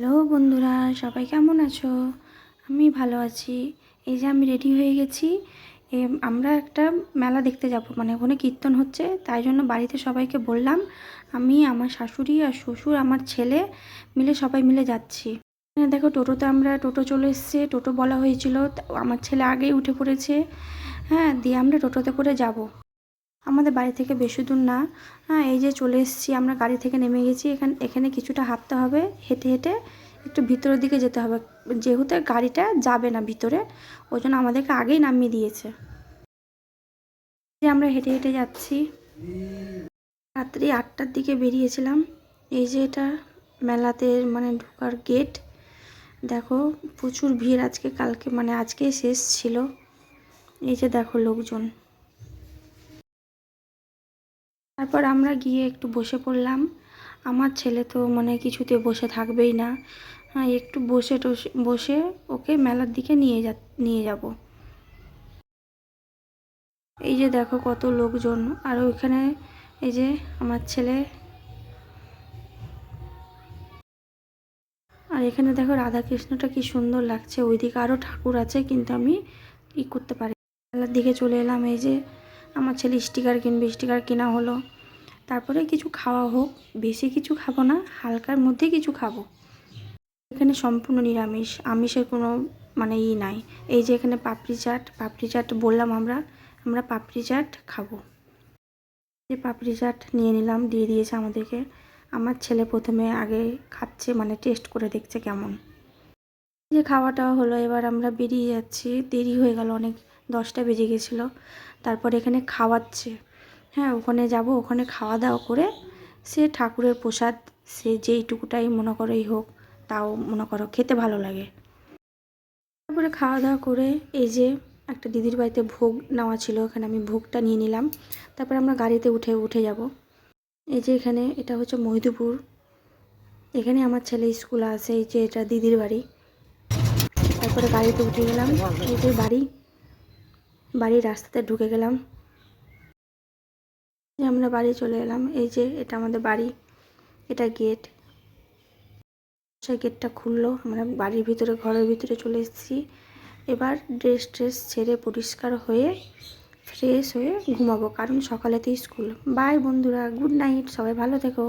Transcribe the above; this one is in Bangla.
হ্যালো বন্ধুরা, সবাই কেমন আছো? আমি ভালো আছি। এই যে আমি রেডি হয়ে গেছি। আমরা একটা মেলা দেখতে যাব, মানে ওখানে কীর্তন হচ্ছে, তাই জন্য বাড়িতে সবাইকে বললাম আমি, আমার শাশুড়ি আর শ্বশুর, আমার ছেলে মিলে সবাই মিলে যাচ্ছি। দেখো, টোটো চলে এসছে। টোটো বলা হয়েছিল, আমার ছেলে আগেই উঠে পড়েছে। হ্যাঁ, দিয়ে আমরা টোটোতে করে যাব। আমাদের বাড়ি থেকে বেশি দূর না। হ্যাঁ, এই যে চলে এসেছি, আমরা গাড়ি থেকে নেমে গেছি। এখানে কিছুটা হাঁটতে হবে, হেঁটে হেঁটে একটু ভিতরের দিকে যেতে হবে, যেহেতু গাড়িটা যাবে না ভিতরে, ওই জন্য আমাদেরকে আগেই নামিয়ে দিয়েছে। যে আমরা হেঁটে হেঁটে যাচ্ছি। রাত্রি 8টার দিকে বেরিয়েছিলাম। এই যে এটা মেলাতে মানে ঢোকার গেট। দেখো, প্রচুর ভিড় আজকে, কালকে মানে আজকে শেষ ছিল। এই যে দেখো লোকজন। তারপর আমরা গিয়ে একটু বসে পড়লাম। আমার ছেলে তো মানে কিছুতে বসে থাকবেই না। হ্যাঁ, একটু বসে ওকে মেলার দিকে নিয়ে যাব। এই যে দেখো কত লোকজন। আর ওইখানে এই যে আমার ছেলে। আর এখানে দেখো রাধাকৃষ্ণটা কি সুন্দর লাগছে। ওইদিকে আরও ঠাকুর আছে, কিন্তু আমি করতে পারি। মেলার দিকে চলে এলাম। এই যে আমার ছেলে স্টিকার কিনবে, স্টিকার কেনা হলো। তারপরে কিছু খাওয়া হোক, বেশি কিছু খাবো না, হালকার মধ্যে কিছু খাবো। এখানে সম্পূর্ণ নিরামিষ, আমিষের কোনো মানে নাই। এই যে এখানে পাপড়ি চাট বললাম, আমরা পাপড়ি চাট খাবো। যে পাপড়ি চাট নিয়ে নিলাম, দিয়ে দিয়েছে আমাদেরকে। আমার ছেলে প্রথমে আগে খাচ্ছে, মানে টেস্ট করে দেখছে কেমন। যে খাওয়াটা হলো, এবার আমরা বেরিয়ে যাচ্ছি। দেরি হয়ে গেল অনেক, 10টা বেজে গেছিলো। তারপর এখানে খাওয়াচ্ছে। হ্যাঁ, ওখানে যাব, ওখানে খাওয়া দাওয়া করে সে ঠাকুরের প্রসাদ, সে যেইটুকুটাই মনে করেই হোক, তাও মনে করো খেতে ভালো লাগে। তারপরে খাওয়া দাওয়া করে এই যে একটা দিদির বাড়িতে ভোগ নেওয়া ছিল, ওখানে আমি ভোগটা নিয়ে নিলাম। তারপরে আমরা গাড়িতে উঠে যাব। এই যে এখানে এটা হচ্ছে মহিদপুর। এখানে আমার ছেলে স্কুল আছে। এই যে এটা দিদির বাড়ি। তারপরে গাড়িতে উঠে গেলাম। এই যে বাড়ির রাস্তাতে ঢুকে গেলাম। আমরা বাড়ি চলে এলাম। এই যে এটা আমাদের বাড়ি, এটা গেট। সেই গেটটা খুললো, আমরা বাড়ির ভিতরে, ঘরের ভিতরে চলে এসেছি। এবার ড্রেস ছেড়ে পরিষ্কার হয়ে ফ্রেশ হয়ে ঘুমাবো, কারণ সকালেতেই স্কুল। বাই বন্ধুরা, গুড নাইট, সবাই ভালো থেকো।